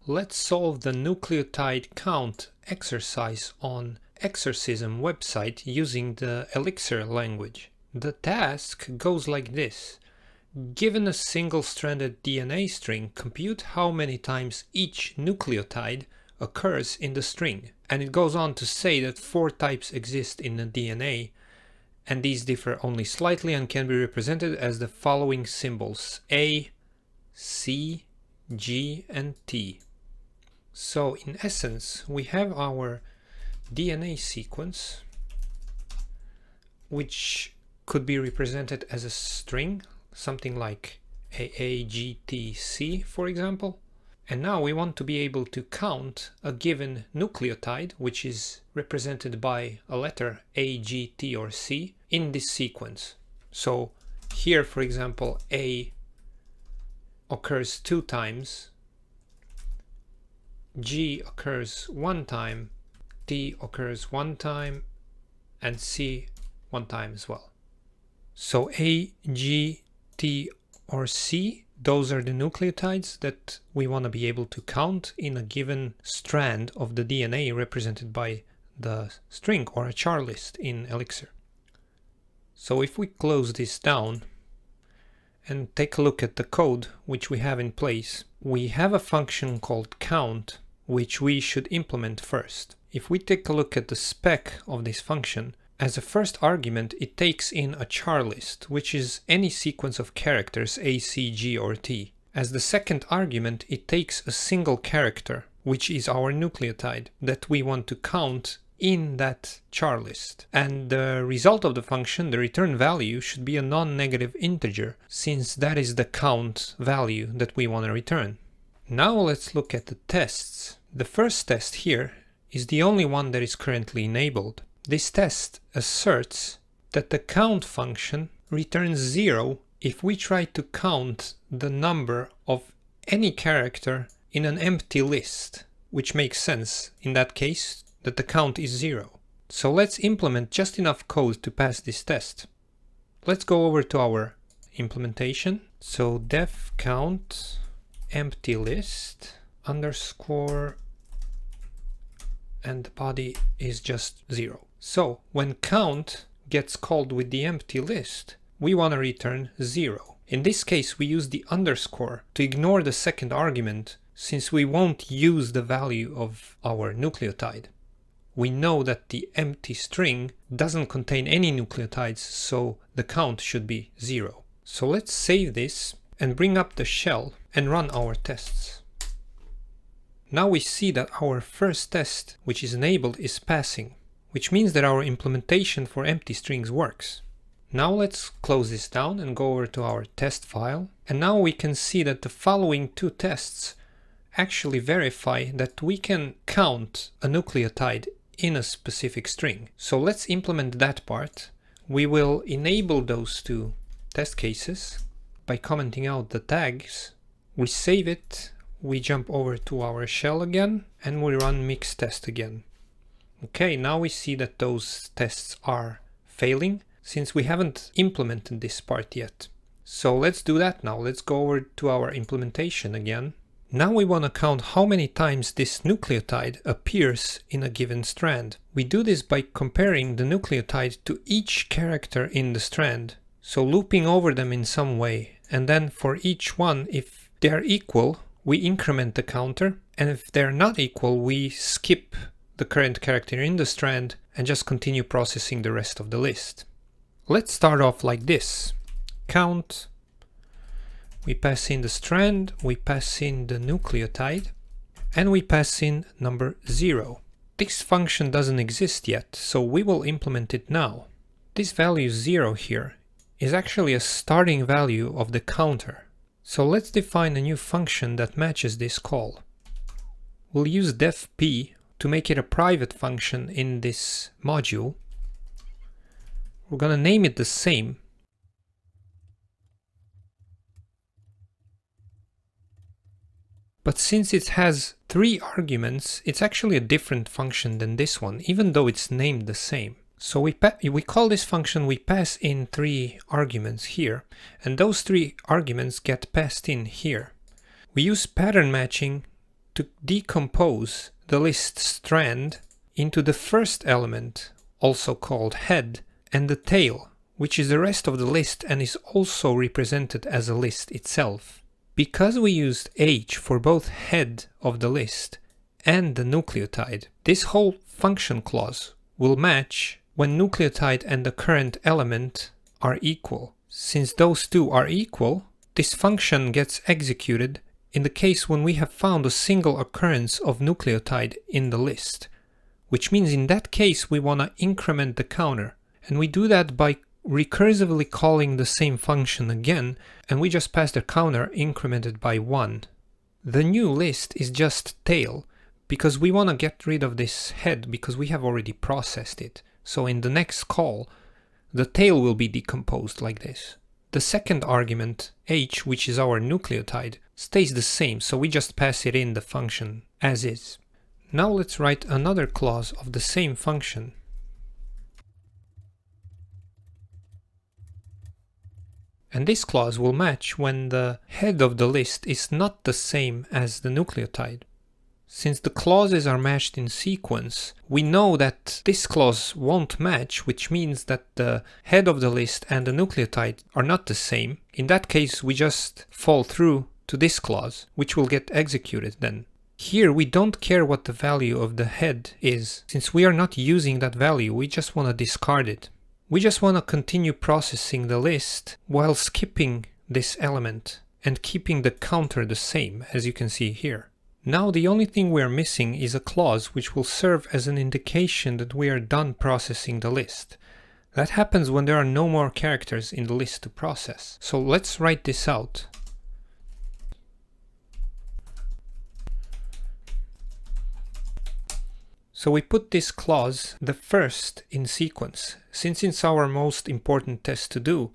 Let's solve the nucleotide count exercise on Exercism website using the Elixir language. The task goes like this. Given a single-stranded DNA string, compute how many times each nucleotide occurs in the string. And it goes on to say that 4 types exist in the DNA, and these differ only slightly and can be represented as the following symbols: A, C, G, and T. So in essence, we have our DNA sequence, which could be represented as a string, something like AAGTC, for example. And now we want to be able to count a given nucleotide, which is represented by a letter A, G, T, or C, in this sequence. So here, for example, A occurs 2 times, G occurs 1 time, T occurs 1 time, and C 1 time as well. So A, G, T, or C, those are the nucleotides that we want to be able to count in a given strand of the DNA represented by the string or a char list in Elixir. So if we close this down and take a look at the code which we have in place, we have a function called count, which we should implement first. If we take a look at the spec of this function, as a first argument it takes in a char list, which is any sequence of characters A, C, G, or T. As the second argument it takes a single character, which is our nucleotide, that we want to count in that char list. And the result of the function, the return value, should be a non-negative integer, since that is the count value that we want to return. Now let's look at the tests. The first test here is the only one that is currently enabled. This test asserts that the count function returns 0 if we try to count the number of any character in an empty list, which makes sense in that case that the count is 0. So let's implement just enough code to pass this test. Let's go over to our implementation. So def count empty list underscore, and the body is just 0. So when count gets called with the empty list, we want to return 0. In this case, we use the underscore to ignore the second argument, since we won't use the value of our nucleotide. We know that the empty string doesn't contain any nucleotides, so the count should be 0. So let's save this and bring up the shell and run our tests. Now we see that our first test, which is enabled, is passing, which means that our implementation for empty strings works. Now let's close this down and go over to our test file. And now we can see that the following 2 tests actually verify that we can count a nucleotide in a specific string. So let's implement that part. We will enable those 2 test cases by commenting out the tags. We save it, we jump over to our shell again, and we run mix test again. Okay, now we see that those tests are failing, since we haven't implemented this part yet. So let's do that now. Let's go over to our implementation again. Now we want to count how many times this nucleotide appears in a given strand. We do this by comparing the nucleotide to each character in the strand, so looping over them in some way, and then for each one, if they're equal, we increment the counter, and if they're not equal, we skip the current character in the strand and just continue processing the rest of the list. Let's start off like this. Count. We pass in the strand, we pass in the nucleotide, and we pass in number 0. This function doesn't exist yet, so we will implement it now. This value 0 here is actually a starting value of the counter. So let's define a new function that matches this call. We'll use def-p to make it a private function in this module. We're gonna name it the same. But since it has 3 arguments, it's actually a different function than this one, even though it's named the same. So we call this function, we pass in 3 arguments here, and those 3 arguments get passed in here. We use pattern matching to decompose the list strand into the first element, also called head, and the tail, which is the rest of the list and is also represented as a list itself. Because we used H for both head of the list and the nucleotide, this whole function clause will match when nucleotide and the current element are equal. Since those two are equal, this function gets executed in the case when we have found a single occurrence of nucleotide in the list, which means in that case we want to increment the counter. And we do that by recursively calling the same function again, and we just pass the counter incremented by 1. The new list is just tail, because we want to get rid of this head because we have already processed it. So in the next call, the tail will be decomposed like this. The second argument, h, which is our nucleotide, stays the same, so we just pass it in the function as is. Now let's write another clause of the same function. And this clause will match when the head of the list is not the same as the nucleotide. Since the clauses are matched in sequence, we know that this clause won't match, which means that the head of the list and the nucleotide are not the same. In that case, we just fall through to this clause, which will get executed then. Here we don't care what the value of the head is. Since we are not using that value, we just want to discard it. We just want to continue processing the list while skipping this element and keeping the counter the same, as you can see here. Now the only thing we are missing is a clause which will serve as an indication that we are done processing the list. That happens when there are no more characters in the list to process. So let's write this out. So we put this clause, the first, in sequence. Since it's our most important test to do,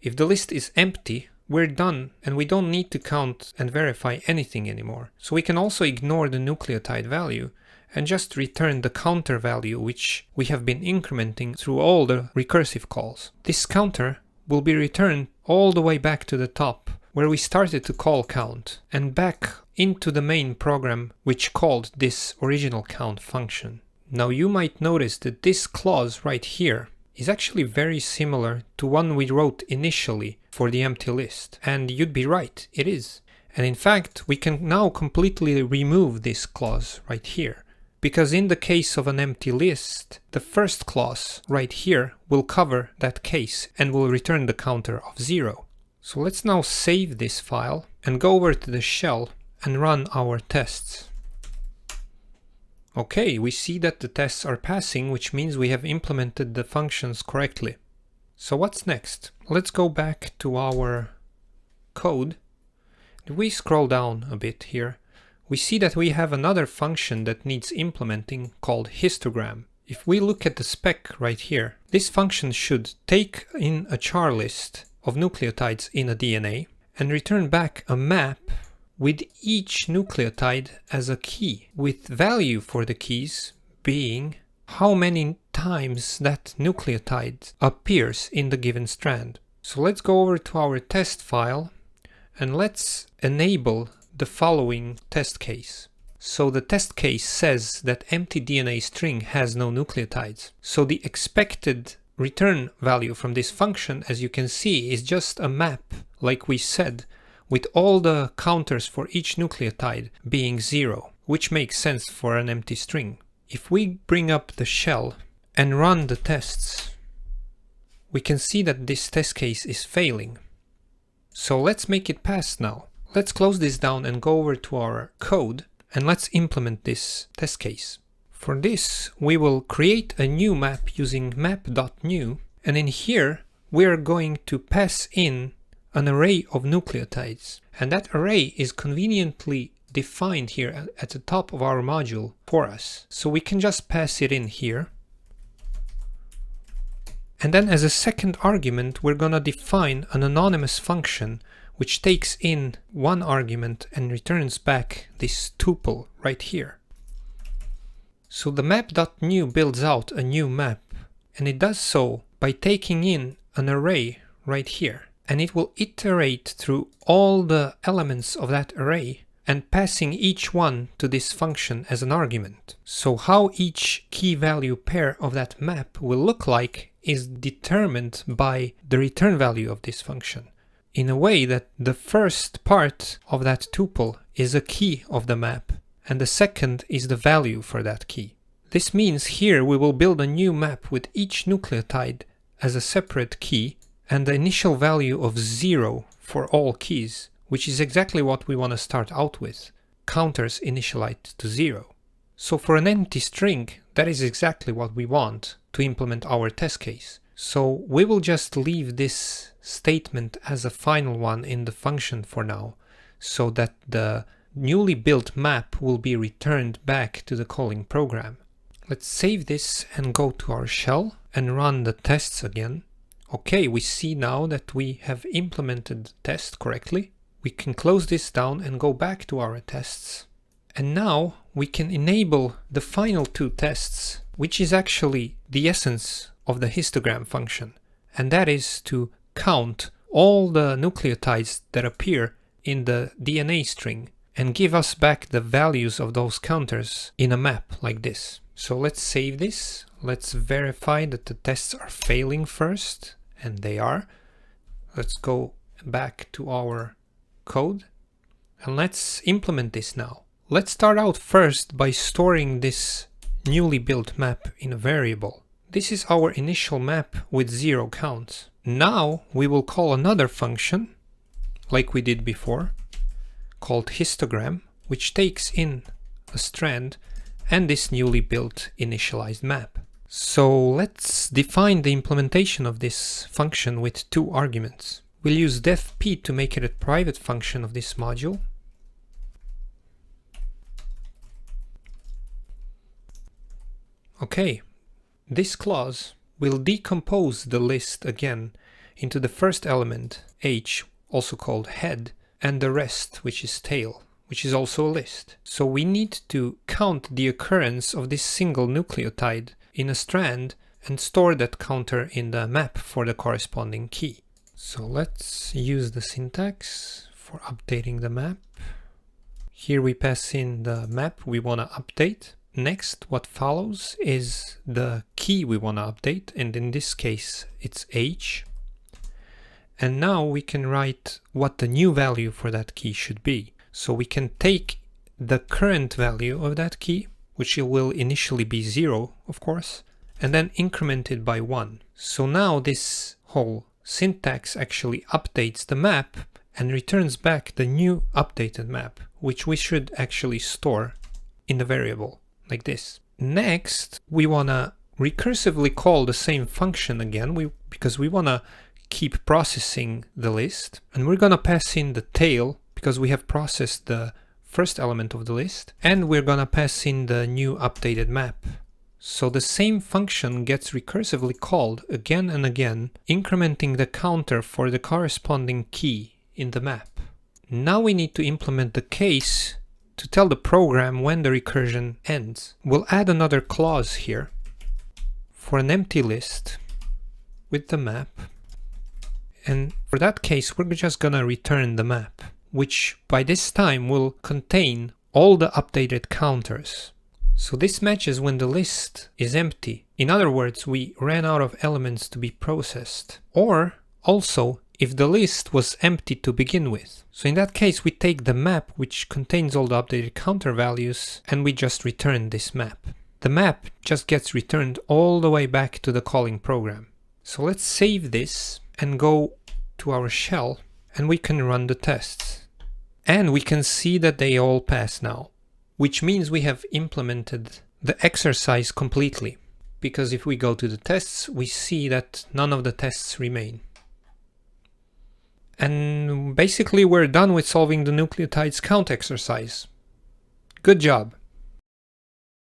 if the list is empty, we're done and we don't need to count and verify anything anymore. So we can also ignore the nucleotide value and just return the counter value which we have been incrementing through all the recursive calls. This counter will be returned all the way back to the top where we started to call count and back into the main program which called this original count function. Now you might notice that this clause right here is actually very similar to one we wrote initially for the empty list. And you'd be right, it is. And in fact, we can now completely remove this clause right here. Because in the case of an empty list, the first clause right here will cover that case and will return the counter of 0. So let's now save this file and go over to the shell and run our tests. Okay, we see that the tests are passing, which means we have implemented the functions correctly. So what's next? Let's go back to our code. If we scroll down a bit here, we see that we have another function that needs implementing called histogram. If we look at the spec right here, this function should take in a char list of nucleotides in a DNA and return back a map with each nucleotide as a key, with value for the keys being how many times that nucleotide appears in the given strand. So let's go over to our test file and let's enable the following test case. So the test case says that empty DNA string has no nucleotides. So the expected return value from this function, as you can see, is just a map, like we said, with all the counters for each nucleotide being 0, which makes sense for an empty string. If we bring up the shell and run the tests, we can see that this test case is failing. So let's make it pass now. Let's close this down and go over to our code and let's implement this test case. For this, we will create a new map using map.new, and in here we are going to pass in an array of nucleotides, and that array is conveniently defined here at the top of our module for us. So we can just pass it in here. And then as a second argument, we're gonna define an anonymous function which takes in one argument and returns back this tuple right here. So the map.new builds out a new map, and it does so by taking in an array right here. And it will iterate through all the elements of that array and passing each one to this function as an argument. So how each key value pair of that map will look like is determined by the return value of this function, in a way that the first part of that tuple is a key of the map, and the second is the value for that key. This means here we will build a new map with each nucleotide as a separate key and the initial value of 0 for all keys, which is exactly what we want to start out with. Counters initialized to 0. So for an empty string, that is exactly what we want to implement our test case. So we will just leave this statement as a final one in the function for now, so that the newly built map will be returned back to the calling program. Let's save this and go to our shell and run the tests again. Okay, we see now that we have implemented the test correctly. We can close this down and go back to our tests. And now we can enable the final two tests, which is actually the essence of the histogram function. And that is to count all the nucleotides that appear in the DNA string and give us back the values of those counters in a map like this. So let's save this. Let's verify that the tests are failing first, and they are. Let's go back to our code and let's implement this now. Let's start out first by storing this newly built map in a variable. This is our initial map with 0 counts. Now we will call another function, like we did before, called histogram, which takes in a strand and this newly built initialized map. So let's define the implementation of this function with two arguments. We'll use defp to make it a private function of this module. Okay, this clause will decompose the list again into the first element, h, also called head, and the rest, which is tail, which is also a list. So we need to count the occurrence of this single nucleotide in a strand and store that counter in the map for the corresponding key. So let's use the syntax for updating the map. Here we pass in the map we want to update. Next, what follows is the key we want to update, and in this case it's h. And now we can write what the new value for that key should be. So we can take the current value of that key, which will initially be 0, of course, and then increment it by 1. So now this whole syntax actually updates the map and returns back the new updated map, which we should actually store in the variable, like this. Next, we want to recursively call the same function again, because we want to keep processing the list, and we're going to pass in the tail because we have processed the first element of the list, and we're going to pass in the new updated map. So the same function gets recursively called again and again, incrementing the counter for the corresponding key in the map. Now we need to implement the case to tell the program when the recursion ends. We'll add another clause here for an empty list with the map. And for that case, we're just gonna return the map, which by this time will contain all the updated counters. So this matches when the list is empty. In other words, we ran out of elements to be processed. Or also, if the list was empty to begin with. So in that case, we take the map, which contains all the updated counter values, and we just return this map. The map just gets returned all the way back to the calling program. So let's save this and go to our shell, and we can run the tests. And we can see that they all pass now, which means we have implemented the exercise completely. Because if we go to the tests, we see that none of the tests remain. And basically we're done with solving the nucleotides count exercise. Good job!